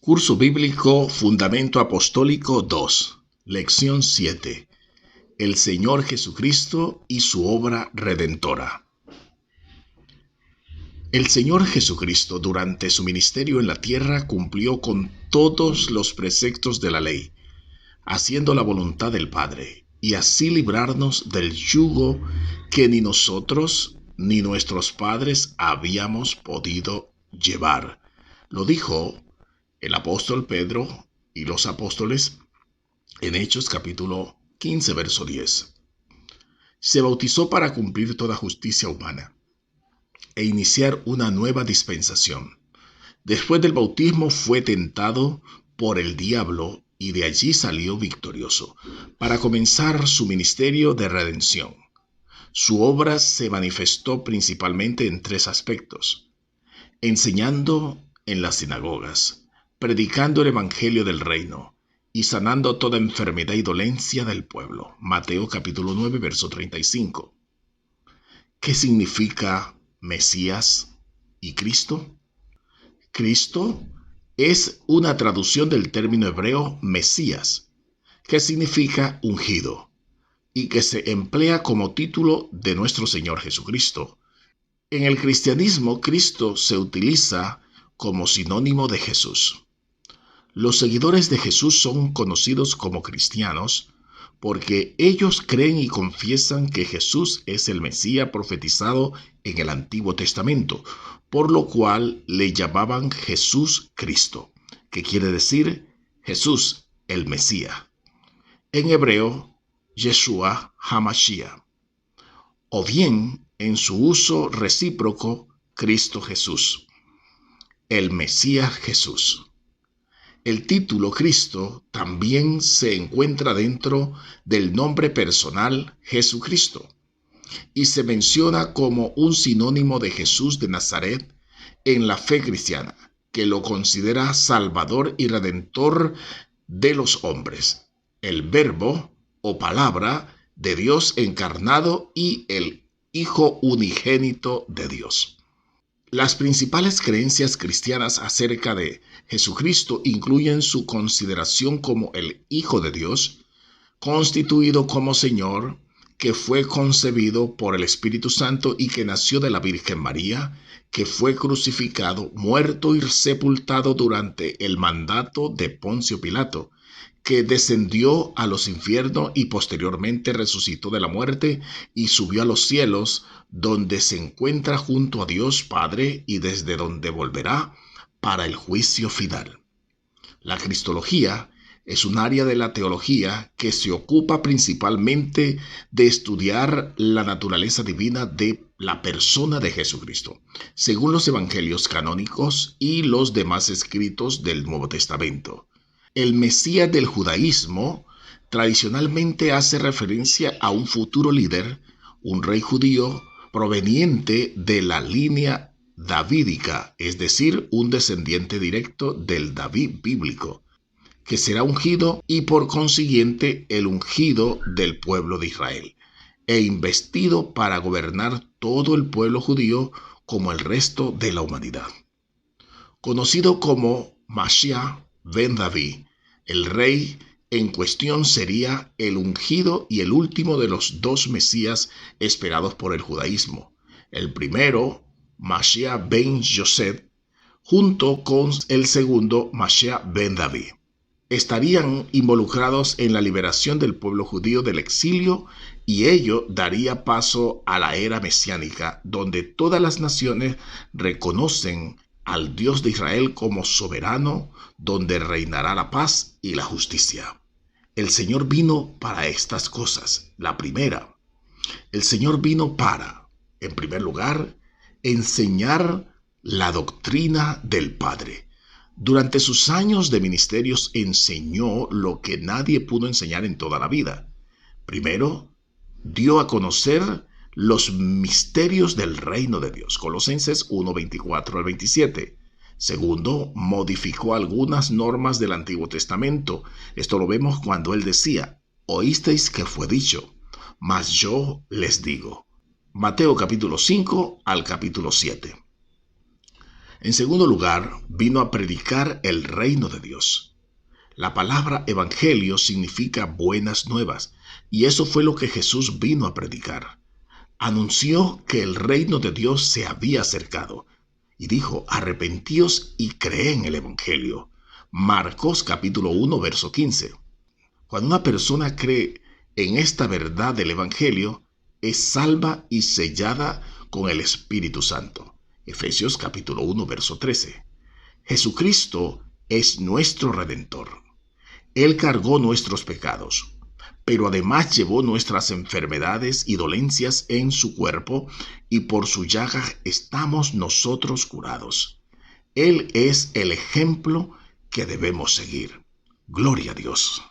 Curso Bíblico Fundamento Apostólico 2, Lección 7. El Señor Jesucristo y su obra redentora. El Señor Jesucristo durante su ministerio en la tierra cumplió con todos los preceptos de la ley, haciendo la voluntad del Padre, y así librarnos del yugo que ni nosotros ni nuestros padres habíamos podido llevar. Lo dijo el apóstol Pedro y los apóstoles en Hechos capítulo 15, verso 10. Se bautizó para cumplir toda justicia humana e iniciar una nueva dispensación. Después del bautismo fue tentado por el diablo y de allí salió victorioso para comenzar su ministerio de redención. Su obra se manifestó principalmente en tres aspectos: enseñando en las sinagogas, predicando el evangelio del reino y sanando toda enfermedad y dolencia del pueblo. Mateo capítulo 9, verso 35. ¿Qué significa Mesías y Cristo? Cristo es una traducción del término hebreo Mesías, que significa ungido, y que se emplea como título de nuestro Señor Jesucristo. En el cristianismo, Cristo se utiliza como sinónimo de Jesús. Los seguidores de Jesús son conocidos como cristianos porque ellos creen y confiesan que Jesús es el Mesías profetizado en el Antiguo Testamento, por lo cual le llamaban Jesús Cristo, que quiere decir Jesús el Mesías. En hebreo, Yeshua HaMashiach, o bien en su uso recíproco, Cristo Jesús, el Mesías Jesús. El título Cristo también se encuentra dentro del nombre personal Jesucristo y se menciona como un sinónimo de Jesús de Nazaret en la fe cristiana, que lo considera Salvador y Redentor de los hombres, el Verbo o palabra de Dios encarnado y el Hijo unigénito de Dios. Las principales creencias cristianas acerca de Jesucristo incluyen su consideración como el Hijo de Dios, constituido como Señor, que fue concebido por el Espíritu Santo y que nació de la Virgen María, que fue crucificado, muerto y sepultado durante el mandato de Poncio Pilato, que descendió a los infiernos y posteriormente resucitó de la muerte y subió a los cielos, donde se encuentra junto a Dios Padre y desde donde volverá para el juicio final. La cristología es un área de la teología que se ocupa principalmente de estudiar la naturaleza divina de la persona de Jesucristo, según los evangelios canónicos y los demás escritos del Nuevo Testamento. El Mesías del judaísmo tradicionalmente hace referencia a un futuro líder, un rey judío proveniente de la línea davídica, es decir, un descendiente directo del David bíblico, que será ungido y por consiguiente el ungido del pueblo de Israel, e investido para gobernar todo el pueblo judío como el resto de la humanidad. Conocido como Mashiach ben David, el rey en cuestión sería el ungido y el último de los dos Mesías esperados por el judaísmo. El primero, Mashiach ben Yosef, junto con el segundo, Mashiach ben David, estarían involucrados en la liberación del pueblo judío del exilio, y ello daría paso a la era mesiánica, donde todas las naciones reconocen al Dios de Israel como soberano, donde reinará la paz y la justicia. El Señor vino para estas cosas. La primera, el Señor vino para, en primer lugar, enseñar la doctrina del Padre. Durante sus años de ministerios enseñó lo que nadie pudo enseñar en toda la vida. Primero, dio a conocer los misterios del reino de Dios. Colosenses 1, 24 al 27. Segundo, modificó algunas normas del Antiguo Testamento. Esto lo vemos cuando él decía: oísteis que fue dicho, mas yo les digo. Mateo capítulo 5 al capítulo 7. En segundo lugar, vino a predicar el reino de Dios. La palabra evangelio significa buenas nuevas, y eso fue lo que Jesús vino a predicar. Anunció que el reino de Dios se había acercado, y dijo, arrepentíos y cree en el evangelio. Marcos capítulo 1, verso 15. Cuando una persona cree en esta verdad del evangelio, es salva y sellada con el Espíritu Santo. Efesios capítulo 1, verso 13. Jesucristo es nuestro Redentor. Él cargó nuestros pecados, pero además llevó nuestras enfermedades y dolencias en su cuerpo, y por su llaga estamos nosotros curados. Él es el ejemplo que debemos seguir. Gloria a Dios.